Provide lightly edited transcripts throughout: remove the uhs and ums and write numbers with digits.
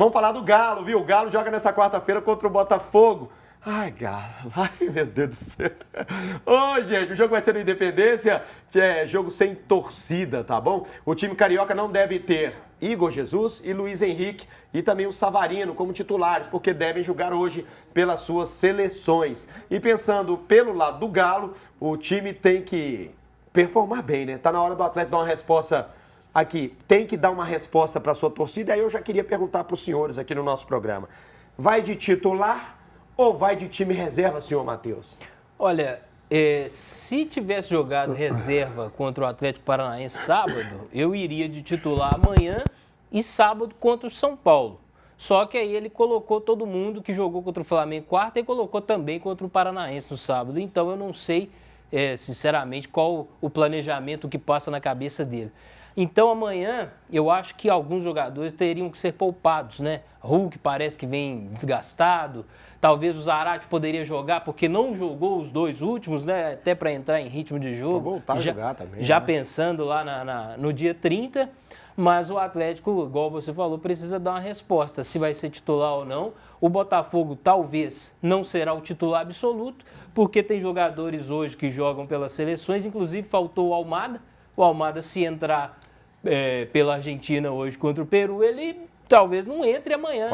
Vamos falar do Galo, viu? O Galo joga nessa quarta-feira contra o Botafogo. Ai, Galo. Ai, meu Deus do céu. Ô, gente, o jogo vai ser no Independência. É jogo sem torcida, tá bom? O time carioca não deve ter Igor Jesus e Luiz Henrique e também o Savarino como titulares, porque devem jogar hoje pelas suas seleções. E pensando pelo lado do Galo, o time tem que performar bem, né? Tá na hora do Atlético dar uma resposta aqui. Tem que dar uma resposta para sua torcida. Aí eu já queria perguntar para os senhores aqui no nosso programa. Vai de titular ou vai de time reserva, senhor Matheus? Olha, se tivesse jogado reserva contra o Atlético Paranaense sábado, eu iria de titular amanhã e sábado contra o São Paulo. Só que aí ele colocou todo mundo que jogou contra o Flamengo quarta e colocou também contra o Paranaense no sábado. Então eu não sei, sinceramente, qual o planejamento que passa na cabeça dele. Então amanhã eu acho que alguns jogadores teriam que ser poupados, né? Hulk parece que vem desgastado, talvez o Zarate poderia jogar porque não jogou os dois últimos, né? Até para entrar em ritmo de jogo. Pra voltar a jogar também. Já né? pensando lá no dia 30, mas o Atlético, igual você falou, precisa dar uma resposta, se vai ser titular ou não. O Botafogo talvez não será o titular absoluto, porque tem jogadores hoje que jogam pelas seleções, inclusive faltou o Almada. O Almada, se entrar pela Argentina hoje contra o Peru, ele talvez não entre amanhã,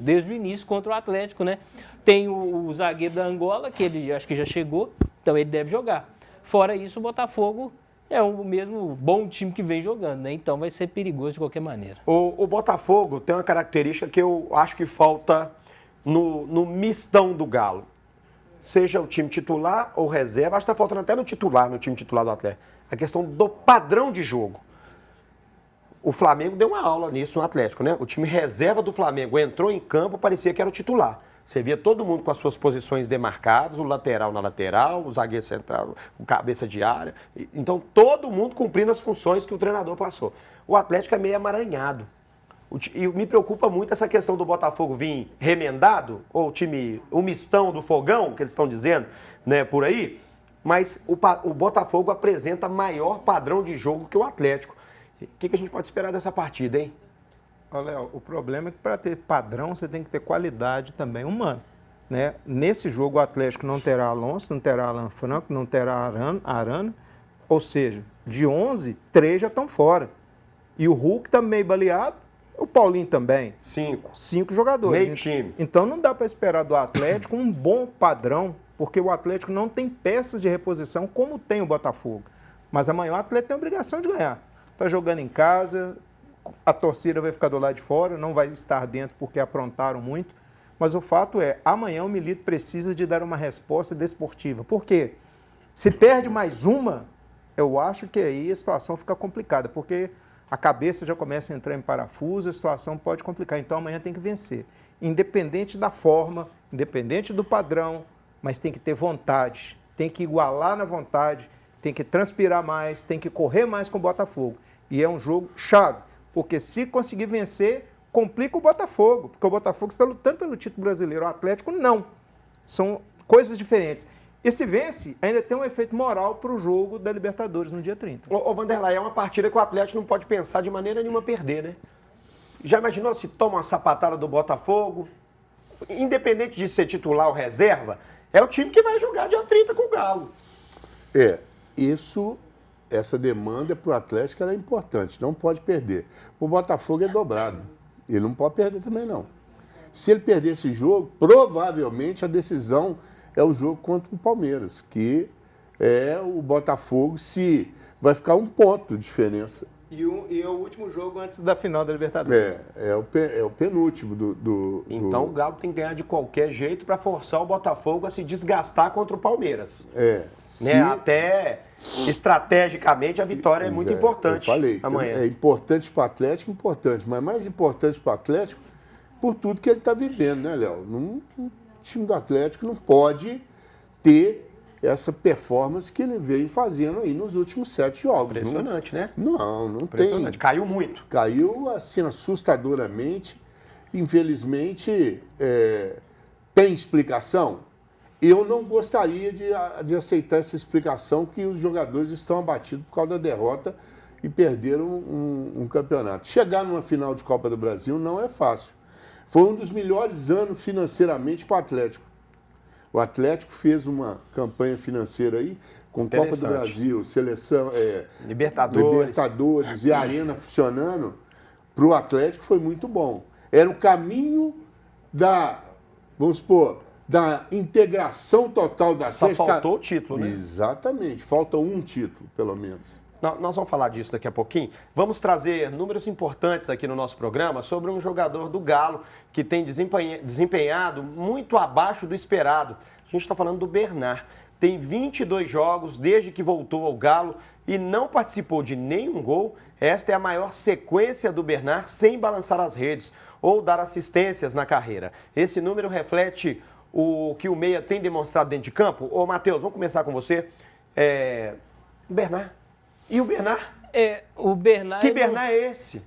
desde o início contra o Atlético, né? Tem o zagueiro da Angola, que ele acho que já chegou, então ele deve jogar. Fora isso, o Botafogo é o mesmo bom time que vem jogando, né? Então vai ser perigoso de qualquer maneira. O Botafogo tem uma característica que eu acho que falta no mistão do Galo. Seja o time titular ou reserva, acho que está faltando até no time titular do Atlético. A questão do padrão de jogo. O Flamengo deu uma aula nisso no Atlético, né? O time reserva do Flamengo entrou em campo, parecia que era o titular. Você via todo mundo com as suas posições demarcadas, o lateral na lateral, o zagueiro central, o cabeça de área. Então, todo mundo cumprindo as funções que o treinador passou. O Atlético é meio amaranhado. E me preocupa muito essa questão do Botafogo vir remendado, ou o mistão do fogão, que eles estão dizendo, né, por aí. Mas o Botafogo apresenta maior padrão de jogo que o Atlético. O que a gente pode esperar dessa partida, hein? Olha, Léo, o problema é que para ter padrão você tem que ter qualidade também humana, né? Nesse jogo o Atlético não terá Alonso, não terá Alan Franco, não terá Arana, ou seja, de 11, 3 já estão fora. E o Hulk está meio baleado, o Paulinho também. 5 jogadores. Meio time. Então não dá para esperar do Atlético um bom padrão, porque o Atlético não tem peças de reposição como tem o Botafogo. Mas amanhã o Atlético tem a obrigação de ganhar. Está jogando em casa, a torcida vai ficar do lado de fora, não vai estar dentro porque aprontaram muito. Mas o fato é, amanhã o Milito precisa de dar uma resposta desportiva. Por quê? Se perde mais uma, eu acho que aí a situação fica complicada, porque a cabeça já começa a entrar em parafuso, a situação pode complicar. Então amanhã tem que vencer. Independente da forma, independente do padrão, mas tem que ter vontade, tem que igualar na vontade, tem que transpirar mais, tem que correr mais com o Botafogo. E é um jogo chave, porque se conseguir vencer, complica o Botafogo, porque o Botafogo está lutando pelo título brasileiro, o Atlético não. São coisas diferentes. E se vence, ainda tem um efeito moral para o jogo da Libertadores no dia 30. Ô Vanderlei, é uma partida que o Atlético não pode pensar de maneira nenhuma perder, né? Já imaginou se toma uma sapatada do Botafogo? Independente de ser titular ou reserva, é o time que vai jogar dia 30 com o Galo. Essa demanda para o Atlético ela é importante, não pode perder. O Botafogo é dobrado, ele não pode perder também não. Se ele perder esse jogo, provavelmente a decisão é o jogo contra o Palmeiras, que é o Botafogo, se vai ficar um ponto de diferença. E é o último jogo antes da final da Libertadores. É o penúltimo do... Então o Galo tem que ganhar de qualquer jeito para forçar o Botafogo a se desgastar contra o Palmeiras. Até estrategicamente a vitória é muito importante. Eu falei, amanhã. É importante para o Atlético, mas mais importante para o Atlético por tudo que ele está vivendo, né, Léo? O time do Atlético não pode ter essa performance que ele vem fazendo aí nos últimos 7 jogos. Impressionante, né? Não Impressionante. tem. Caiu muito. Caiu, assim, assustadoramente. Infelizmente, tem explicação? Eu não gostaria de aceitar essa explicação que os jogadores estão abatidos por causa da derrota e perderam um campeonato. Chegar numa final de Copa do Brasil não é fácil. Foi um dos melhores anos financeiramente para o Atlético. O Atlético fez uma campanha financeira aí, com Copa do Brasil, seleção, Libertadores e Arena funcionando, para o Atlético foi muito bom. Era o caminho da, vamos supor, da integração total da Atlético. Só faltou o título, né? Exatamente, falta um título, pelo menos. Nós vamos falar disso daqui a pouquinho. Vamos trazer números importantes aqui no nosso programa sobre um jogador do Galo que tem desempenhado muito abaixo do esperado. A gente está falando do Bernard. Tem 22 jogos desde que voltou ao Galo e não participou de nenhum gol. Esta é a maior sequência do Bernard sem balançar as redes ou dar assistências na carreira. Esse número reflete o que o Meia tem demonstrado dentro de campo. Ô, Matheus, vamos começar com você. O Bernard. E o Bernard? O Bernard... Que Bernard é esse?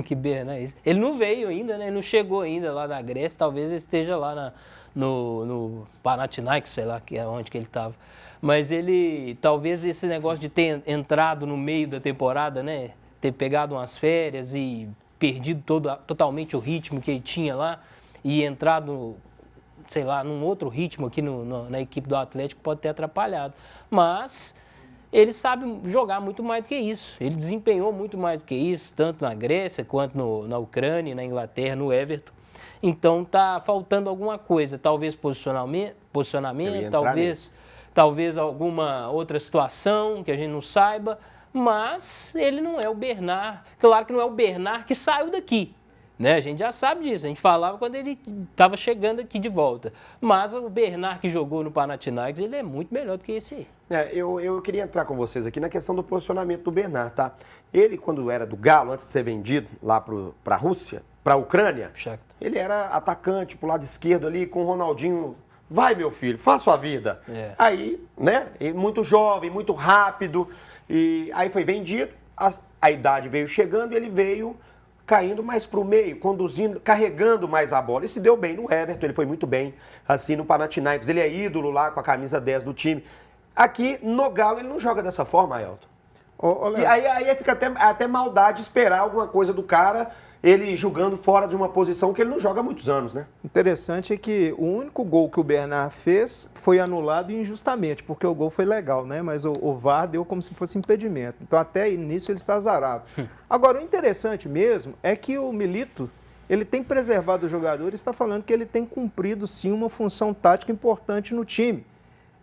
Que Bernard é esse? Ele não veio ainda, né? Ele não chegou ainda lá na Grécia. Talvez ele esteja lá no Panathinaikos, sei lá que é onde que ele estava. Mas ele, talvez esse negócio de ter entrado no meio da temporada, né? Ter pegado umas férias e perdido totalmente o ritmo que ele tinha lá e entrado, sei lá, num outro ritmo aqui na equipe do Atlético pode ter atrapalhado. Mas... ele sabe jogar muito mais do que isso. Ele desempenhou muito mais do que isso, tanto na Grécia, quanto na Ucrânia, na Inglaterra, no Everton. Então tá faltando alguma coisa, talvez posicionamento, talvez alguma outra situação que a gente não saiba, mas ele não é o Bernard. Claro que não é o Bernard que saiu daqui. Né? A gente já sabe disso, a gente falava quando ele estava chegando aqui de volta. Mas o Bernard que jogou no Panathinaikos, ele é muito melhor do que esse aí. Eu queria entrar com vocês aqui na questão do posicionamento do Bernard, tá? Ele, quando era do Galo, antes de ser vendido lá para a Rússia, para a Ucrânia, ele era atacante pro lado esquerdo ali com o Ronaldinho. Vai, meu filho, faça sua vida. Aí, né, muito jovem, muito rápido, e aí foi vendido, a idade veio chegando e ele veio caindo mais para o meio, conduzindo, carregando mais a bola. E se deu bem no Everton, ele foi muito bem, assim, no Panathinaikos. Ele é ídolo lá com a camisa 10 do time. Aqui, no Galo, ele não joga dessa forma, Ailton. E aí fica até maldade esperar alguma coisa do cara, ele jogando fora de uma posição que ele não joga há muitos anos, né? Interessante é que o único gol que o Bernard fez foi anulado injustamente, porque o gol foi legal, né? Mas o VAR deu como se fosse impedimento. Então, até nisso ele está azarado. Agora, o interessante mesmo é que o Milito, ele tem preservado o jogador e está falando que ele tem cumprido, sim, uma função tática importante no time.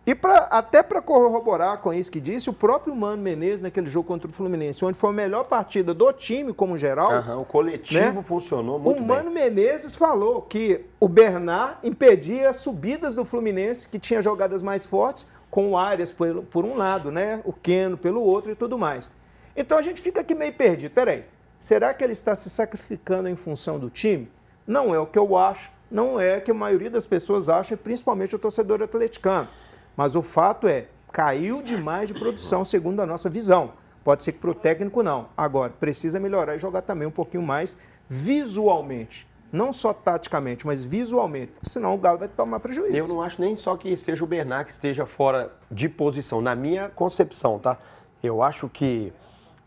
E até para corroborar com isso que disse, o próprio Mano Menezes, naquele jogo contra o Fluminense, onde foi a melhor partida do time como geral... o coletivo, né, funcionou muito bem. O Mano Menezes falou que o Bernard impedia as subidas do Fluminense, que tinha jogadas mais fortes, com o Arias por um lado, né? O Keno pelo outro e tudo mais. Então a gente fica aqui meio perdido. Peraí, será que ele está se sacrificando em função do time? Não é o que eu acho, não é o que a maioria das pessoas acha, principalmente o torcedor atleticano. Mas o fato é, caiu demais de produção, segundo a nossa visão. Pode ser que para o técnico não. Agora, precisa melhorar e jogar também um pouquinho mais visualmente. Não só taticamente, mas visualmente. Porque senão o Galo vai tomar prejuízo. Eu não acho nem só que seja o Bernard que esteja fora de posição. Na minha concepção, tá? Eu acho que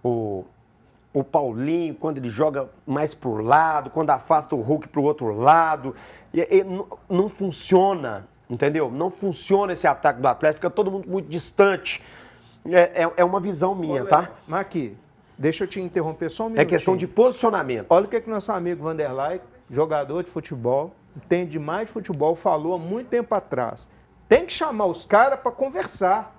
o Paulinho, quando ele joga mais para o lado, quando afasta o Hulk para o outro lado, não funciona. Entendeu? Não funciona esse ataque do Atlético, fica todo mundo muito distante. É uma visão minha, tá? Mas aqui, deixa eu te interromper só um minutinho. É questão de posicionamento. Olha o que nosso amigo Vanderlei, jogador de futebol, entende mais de futebol, falou há muito tempo atrás. Tem que chamar os caras para conversar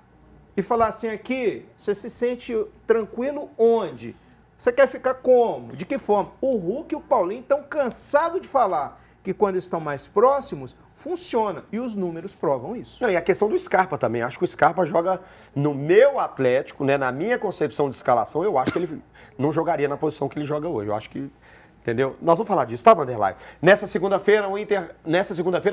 e falar assim, aqui, você se sente tranquilo onde? Você quer ficar como? De que forma? O Hulk e o Paulinho estão cansados de falar que quando estão mais próximos, funciona. E os números provam isso. Não, e a questão do Scarpa também. Acho que o Scarpa joga no meu Atlético, né? Na minha concepção de escalação, eu acho que ele não jogaria na posição que ele joga hoje. Eu acho que... Entendeu? Nós vamos falar disso, tá, Vanderlei? Nessa segunda-feira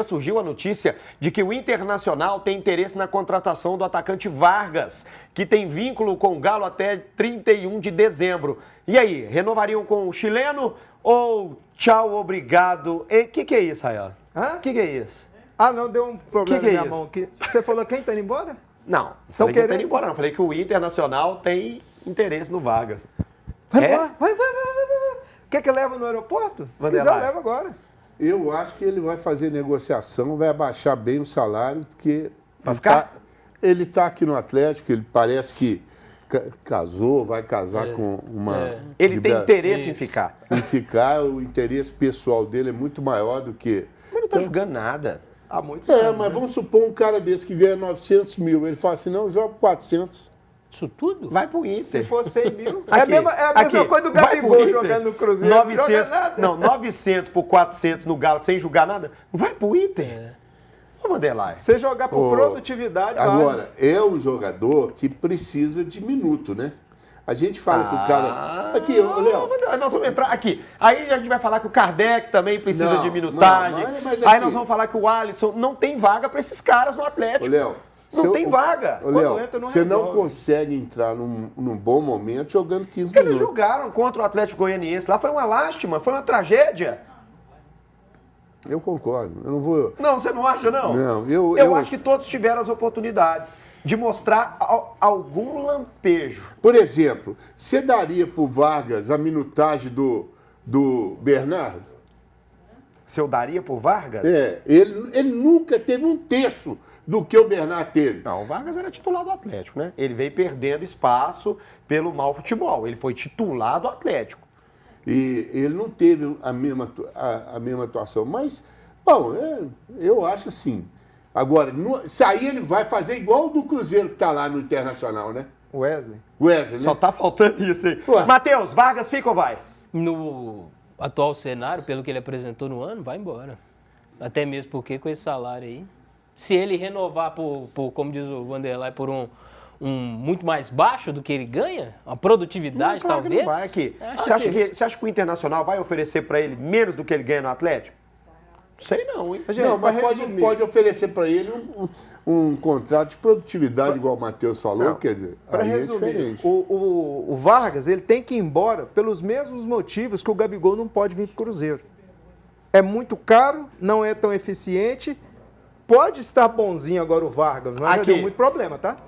surgiu a notícia de que o Internacional tem interesse na contratação do atacante Vargas, que tem vínculo com o Galo até 31 de dezembro. E aí, renovariam com o chileno ou tchau, obrigado? O que é isso, Rael? O que é isso? Ah, não, deu um problema que é na minha isso? mão aqui. Você falou quem está indo embora? Não, falei que não tá indo embora, não. Falei que o Internacional tem interesse no Vargas. Vai É? embora, vai. Quer que leva no aeroporto? Se Vanderlei. quiser, leva agora. Eu acho que ele vai fazer negociação, vai abaixar bem o salário, porque Vai ficar? Ele está aqui no Atlético, ele parece que casou, vai casar com uma... Ele tem interesse em Isso. ficar. Em ficar, o interesse pessoal dele é muito maior do que... Mas não tá jogando nada. Há muitos anos. mas né? vamos supor um cara desse que ganha 900 mil, ele fala assim, não, eu jogo 400. Isso tudo? Vai pro Inter. Se for 100 mil. Aqui, é a mesma aqui, coisa do vai pro Gabigol Inter. jogando no Cruzeiro. 900, não joga nada. não, 900 por 400 no Galo sem jogar nada. Vai pro Inter. Ô, Vanderlei. Você jogar por Ô, produtividade, vale. Agora, é um jogador que precisa de minuto, né? A gente fala que o cara... Aqui, ô, Léo, Nós vamos entrar aqui. Aí a gente vai falar que o Kardec também precisa Não, de minutagem. mas Aí aqui- nós vamos falar que o Alisson não tem vaga para esses caras no Atlético. ô, Léo, Não tem vaga. Ô, Léo, Quando entra, não você não resolve. consegue entrar num bom momento jogando 15 Eles minutos. jogaram contra o Atlético Goianiense. Lá foi uma lástima, foi uma tragédia. Eu concordo. Eu não vou... Não, você não acha, não? Não, Eu acho que todos tiveram as oportunidades de mostrar algum lampejo. Por exemplo, você daria pro Vargas a minutagem do Bernardo? Se eu daria por Vargas? Ele nunca teve um terço do que o Bernardo teve. Não, o Vargas era titular do Atlético, né? Ele veio perdendo espaço pelo mau futebol. Ele foi titular do Atlético. E ele não teve a mesma atuação. Mas, bom, eu acho assim. Agora, se aí ele vai fazer igual o do Cruzeiro que está lá no Internacional, né? Wesley. Wesley, né? Só tá faltando isso aí. Ué. Matheus, Vargas fica ou vai? No atual cenário, pelo que ele apresentou no ano, vai embora. Até mesmo porque com esse salário aí, se ele renovar como diz o Vanderlei, por um muito mais baixo do que ele ganha, a produtividade Claro que talvez. não vai aqui. acho Você acha que o Internacional vai oferecer para ele menos do que ele ganha no Atlético? Sei não, hein? Gente, Não, mas pra resumir, pode oferecer para ele um contrato de produtividade, igual o Matheus falou, Não. quer dizer, para aí é resumir, diferente. o Vargas ele tem que ir embora pelos mesmos motivos que o Gabigol não pode vir para o Cruzeiro. É muito caro, não é tão eficiente. Pode estar bonzinho agora o Vargas, mas já Aqui. deu muito problema, tá?